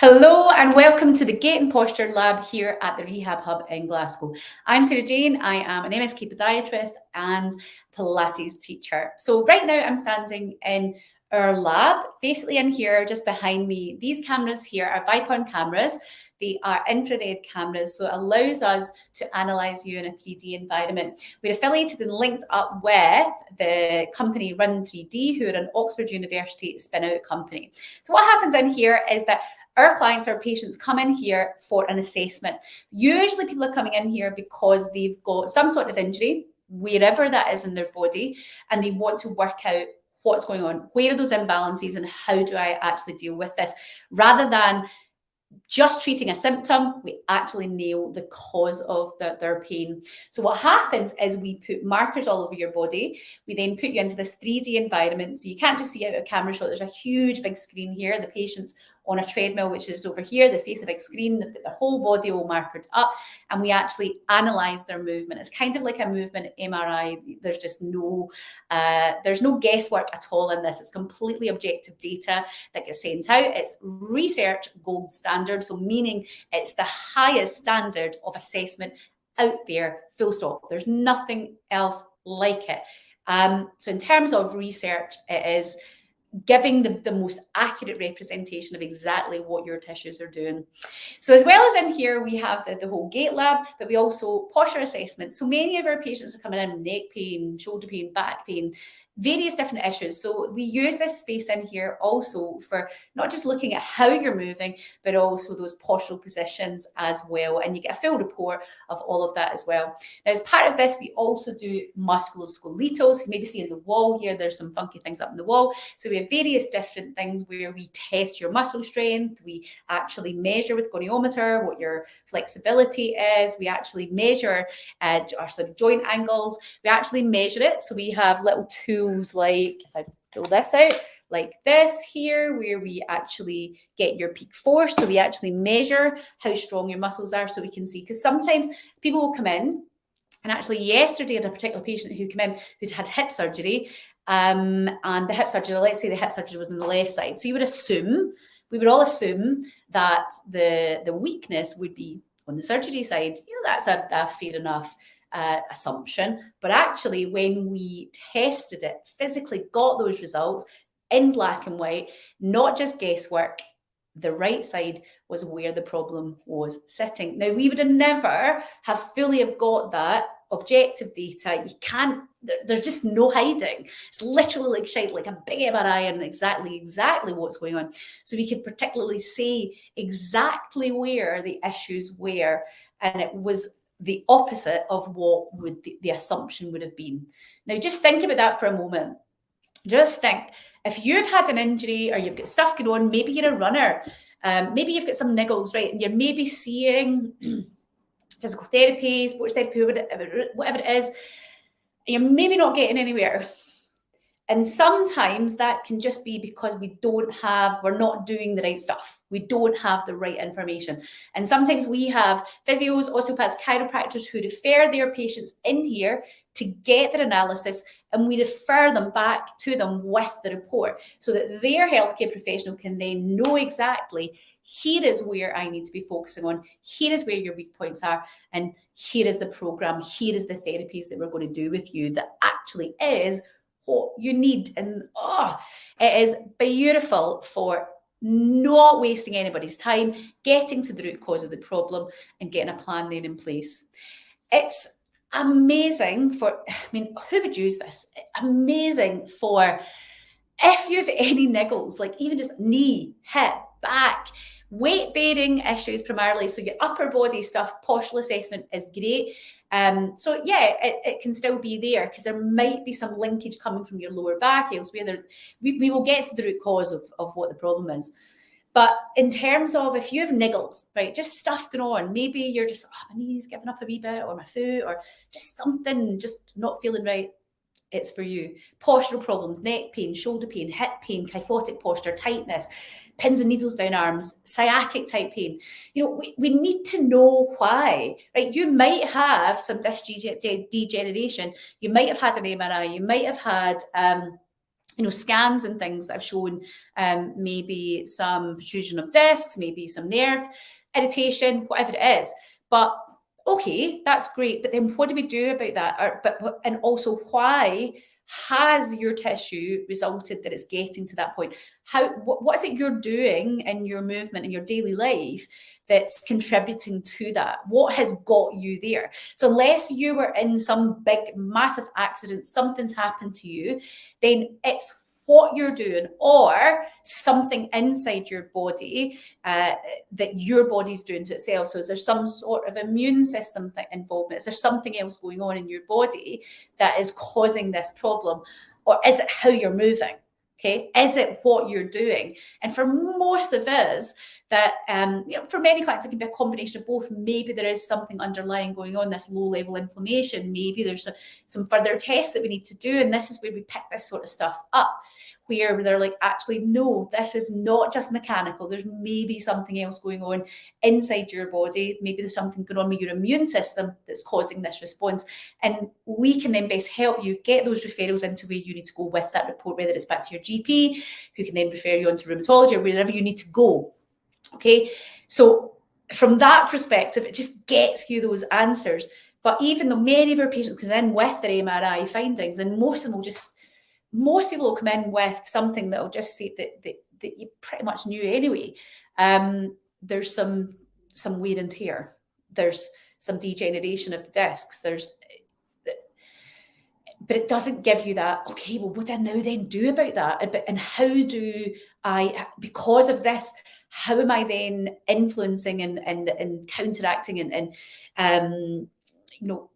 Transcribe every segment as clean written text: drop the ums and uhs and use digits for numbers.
Hello and welcome to the Gait Posture Lab here at the Rehab Hub in Glasgow. I'm Sarah Jane. I am an MSK podiatrist and Pilates teacher. So right now I'm standing in our lab, basically in here just behind me. These cameras here are Vicon cameras. They are infrared cameras, so it allows us to analyse you in a 3D environment. We're affiliated and linked up with the company Run 3D, who are an Oxford University spin-out company. So what happens in here is that our clients, our patients come in here for an assessment. Usually people are coming in here because they've got some sort of injury, wherever that is in their body, and they want to work out what's going on, where are those imbalances and how do I actually deal with this, rather than just treating a symptom. We actually nail the cause of their pain. So what happens is we put markers all over your body. We then put you into this 3D environment. So you can't just see out a camera shot. There's a huge big screen here. The patient's on a treadmill, which is over here. They face a big screen. They've got their whole body all markered up, and we actually analyze their movement. It's kind of like a movement MRI. There's just no guesswork at all in this. It's completely objective data that gets sent out. It's research gold standard, so meaning it's the highest standard of assessment out there, full stop. There's nothing else like it. So in terms of research, it is giving the most accurate representation of exactly what your tissues are doing. So as well as in here, we have the whole gait lab, but we also posture assessment. So many of our patients are coming in with neck pain, shoulder pain, back pain, various different issues. So we use this space in here also for not just looking at how you're moving, but also those postural positions as well. And you get a full report of all of that as well. Now, as part of this, we also do musculoskeletal. You maybe see in the wall here, there's some funky things up in the wall. So we have various different things where we test your muscle strength. We actually measure with goniometer what your flexibility is. We actually measure our sort of joint angles. We actually measure it. So we have little tools like, if I pull this out, like this here, where we actually get your peak force. So we actually measure how strong your muscles are, so we can see, because sometimes people will come in, and actually yesterday I had a particular patient who came in who'd had hip surgery, and the hip surgery, let's say the hip surgery was on the left side. So you would assume, we would all assume that the weakness would be on the surgery side. You know, that's a fair enough assumption, but actually when we tested it, physically got those results in black and white, not just guesswork, the right side was where the problem was sitting. Now, we would have never have fully have got that objective data. You can't, there's just no hiding. It's literally like shite, like a big MRI, and exactly what's going on. So we could particularly say exactly where the issues were, and it was the opposite of what would the assumption would have been. Now, just think about that for a moment. Just think, if you've had an injury or you've got stuff going on, maybe you're a runner, maybe you've got some niggles, right? And you're maybe seeing physical therapy, sports therapy, whatever it is, and you're maybe not getting anywhere. And sometimes that can just be because we're not doing the right stuff. We don't have the right information. And sometimes we have physios, osteopaths, chiropractors who refer their patients in here to get their analysis, and we refer them back to them with the report so that their healthcare professional can then know exactly, here is where I need to be focusing on, here is where your weak points are, and here is the program, here is the therapies that we're going to do with you that actually is what you need. And it is beautiful for not wasting anybody's time, getting to the root cause of the problem and getting a plan then in place. It's amazing for, I mean, who would use this? Amazing for if you have any niggles, like even just knee, hip, back, weight bearing issues primarily. So your upper body stuff, postural assessment is great. So yeah, it can still be there because there might be some linkage coming from your lower back elsewhere. We will get to the root cause of what the problem is. But in terms of if you have niggles, right, just stuff going on, maybe you're just, my knee's giving up a wee bit, or my foot, or just something just not feeling right, it's for you. Postural problems, neck pain, shoulder pain, hip pain, kyphotic posture, tightness, pins and needles down arms, sciatic type pain. You know, we need to know why, right? You might have some disc degeneration. You might have had an MRI. You might have had scans and things that have shown maybe some protrusion of discs, maybe some nerve irritation, whatever it is. But okay, that's great. But then what do we do about that? And also, why has your tissue resulted that it's getting to that point? What is it you're doing in your movement in your daily life that's contributing to that? What has got you there? So unless you were in some big massive accident, something's happened to you, then it's what you're doing or something inside your body that your body's doing to itself. So is there some sort of immune system involvement? Is there something else going on in your body that is causing this problem? Or is it how you're moving? Okay, is it what you're doing? And for most of us, that for many clients, it can be a combination of both. Maybe there is something underlying going on, this low-level inflammation. Maybe there's some further tests that we need to do, and this is where we pick this sort of stuff up, where they're like, actually, no, this is not just mechanical. There's maybe something else going on inside your body. Maybe there's something going on with your immune system that's causing this response. And we can then best help you get those referrals into where you need to go with that report, whether it's back to your GP, who can then refer you on to rheumatology or wherever you need to go. Okay, so from that perspective, it just gets you those answers. But even though many of our patients come in with their MRI findings, and most people will come in with something that will just say that you pretty much knew anyway. There's some wear and tear. There's some degeneration of the discs. But it doesn't give you that, okay, well, what do I now then do about that? And how do I, because of this, how am I then influencing and counteracting and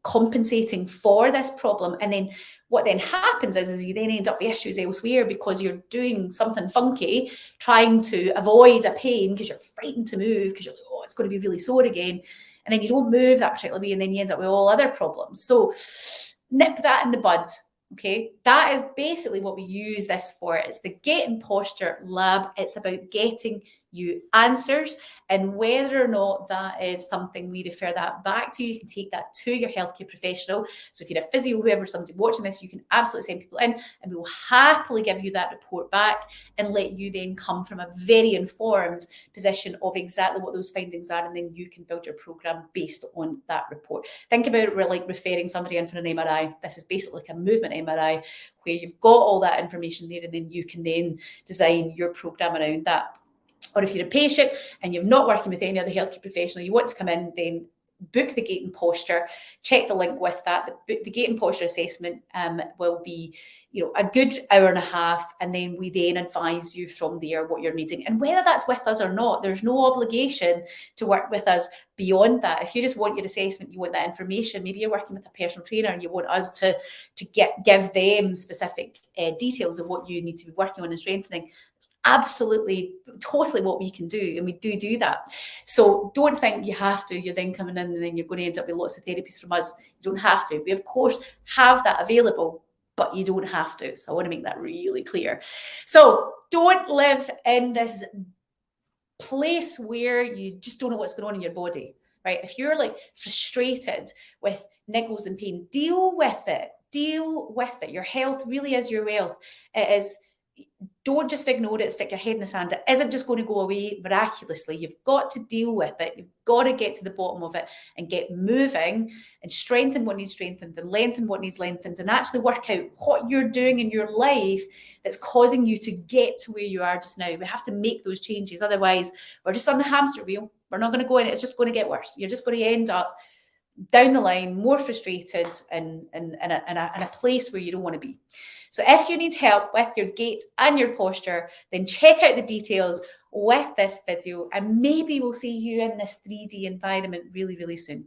compensating for this problem? And then what then happens is you then end up with issues elsewhere because you're doing something funky, trying to avoid a pain because you're frightened to move, because you're like, oh, it's going to be really sore again. And then you don't move that particular way, and then you end up with all other problems. So nip that in the bud. Okay, that is basically what we use this for. It's the Gait Posture Lab. It's about getting you answers, and whether or not that is something we refer that back to, you can take that to your healthcare professional. So if you're a physio, whoever, somebody watching this, you can absolutely send people in, and we will happily give you that report back and let you then come from a very informed position of exactly what those findings are, and then you can build your program based on that report. Think about it, we're like referring somebody in for an MRI. This is basically like a movement MRI where you've got all that information there, and then you can then design your program around that. Or if you're a patient and you're not working with any other healthcare professional, you want to come in, then book the Gait and Posture, check the link with that. The Gait and Posture assessment will be, a good hour and a half, and then we then advise you from there what you're needing. And whether that's with us or not, there's no obligation to work with us beyond that. If you just want your assessment, you want that information, maybe you're working with a personal trainer and you want us to give them specific details of what you need to be working on and strengthening. Absolutely, totally what we can do, and we do that. So don't think you have to, you're then coming in and then you're going to end up with lots of therapies from us. You don't have to. We of course have that available, but you don't have to. So I want to make that really clear. So don't live in this place where you just don't know what's going on in your body, right? If you're like frustrated with niggles and pain, deal with it. Your health really is your wealth. It is. Don't just ignore it, stick your head in the sand. It isn't just going to go away miraculously. You've got to deal with it. You've got to get to the bottom of it and get moving and strengthen what needs strengthened and lengthen what needs lengthened, and actually work out what you're doing in your life that's causing you to get to where you are just now. We have to make those changes. Otherwise, we're just on the hamster wheel. We're not going to go in it. It's just going to get worse. You're just going to end up down the line more frustrated and in a place where you don't want to be. So if you need help with your gait and your posture, then check out the details with this video, and maybe we'll see you in this 3D environment really, really soon.